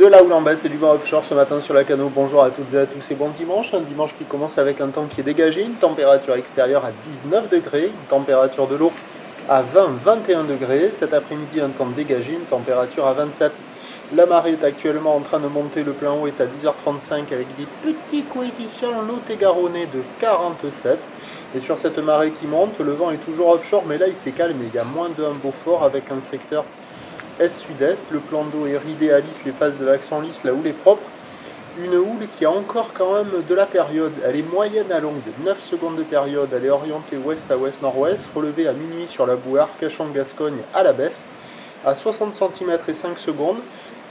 De la houle en baisse et du vent offshore ce matin sur la Cano. Bonjour à toutes et à tous et bon dimanche. Un dimanche qui commence avec un temps qui est dégagé, une température extérieure à 19 degrés, une température de l'eau à 20-21 degrés. Cet après-midi, un temps dégagé, une température à 27. La marée est actuellement en train de monter, le plein haut est à 10h35 avec des petits coefficients Lot-et-Garonnais de 47. Et sur cette marée qui monte, le vent est toujours offshore, mais là il s'est calmé. Il y a moins de 1 Beaufort avec un secteur est-sud-est. Le plan d'eau est ridé à lisse, les phases de l'axe sont lisses, la houle est propre. Une houle qui a encore quand même de la période. Elle est moyenne à longue, de 9 secondes de période. Elle est orientée ouest à ouest-nord-ouest, relevée à minuit sur la bouée Arcachon-Gascogne à la baisse, à 60 cm et 5 secondes.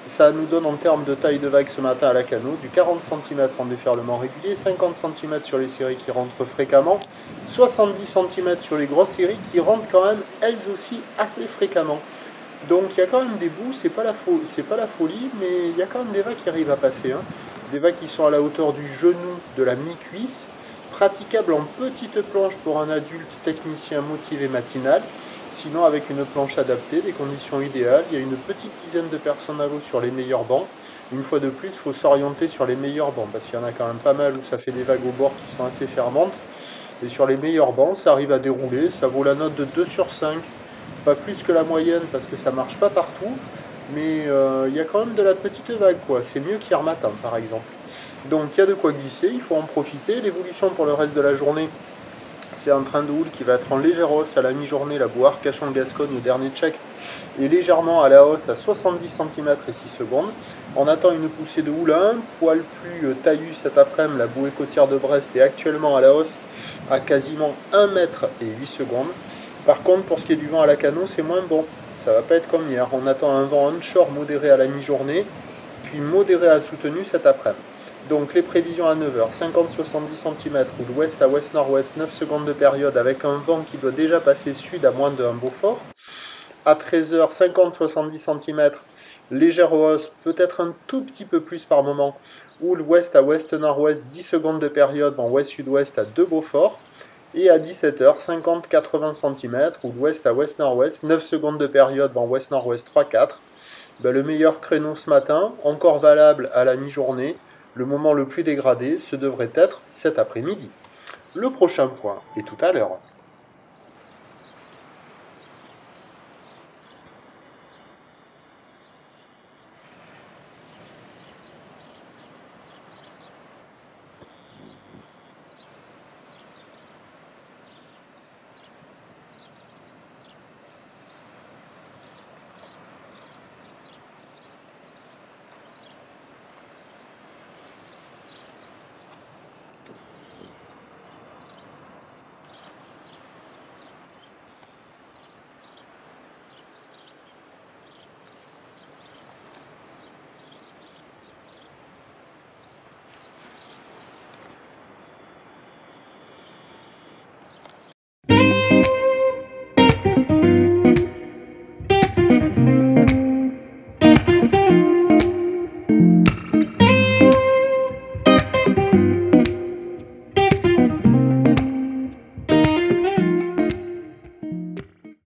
Ça nous donne en termes de taille de vague ce matin à la Cano, du 40 cm en déferlement régulier, 50 cm sur les séries qui rentrent fréquemment, 70 cm sur les grosses séries qui rentrent quand même elles aussi assez fréquemment. Donc il y a quand même des bouts, c'est pas la folie, mais il y a quand même des vagues qui arrivent à passer. Des vagues qui sont à la hauteur du genou, de la mi-cuisse, praticables en petite planche pour un adulte technicien motivé matinal. Sinon, avec une planche adaptée, des conditions idéales, il y a une petite dizaine de personnes à l'eau sur les meilleurs bancs. Une fois de plus, il faut s'orienter sur les meilleurs bancs, parce qu'il y en a quand même pas mal où ça fait des vagues au bord qui sont assez fermantes. Et sur les meilleurs bancs, ça arrive à dérouler, ça vaut la note de 2 sur 5. Pas plus que la moyenne, parce que ça marche pas partout, mais il y a quand même de la petite vague, quoi. C'est mieux qu'hier matin, par exemple. Donc il y a de quoi glisser, il faut en profiter. L'évolution pour le reste de la journée, c'est un train de houle qui va être en légère hausse à la mi-journée. La bouée Arcachon-Gascogne, le dernier check, est légèrement à la hausse à 70 cm et 6 secondes. On attend une poussée de houle un poil plus taillue cet après-midi. La bouée côtière de Brest est actuellement à la hausse à quasiment 1 mètre et 8 secondes. Par contre, pour ce qui est du vent à la Cano, c'est moins bon. Ça va pas être comme hier. On attend un vent onshore modéré à la mi-journée, puis modéré à soutenu cet après-midi. Donc les prévisions à 9h, 50-70 cm, ou de l'ouest à ouest-nord-ouest, 9 secondes de période, avec un vent qui doit déjà passer sud à moins de 1 Beaufort. À 13h, 50-70 cm, légère hausse, peut-être un tout petit peu plus par moment, ou l'ouest à ouest-nord-ouest, 10 secondes de période, vent ouest-sud-ouest à 2 Beaufort. Et à 17h, 50-80 cm, ou l'ouest à ouest-nord-ouest, 9 secondes de période, vent ouest-nord-ouest 3-4. Le meilleur créneau ce matin, encore valable à la mi-journée. Le moment le plus dégradé, ce devrait être cet après-midi. Le prochain point est tout à l'heure.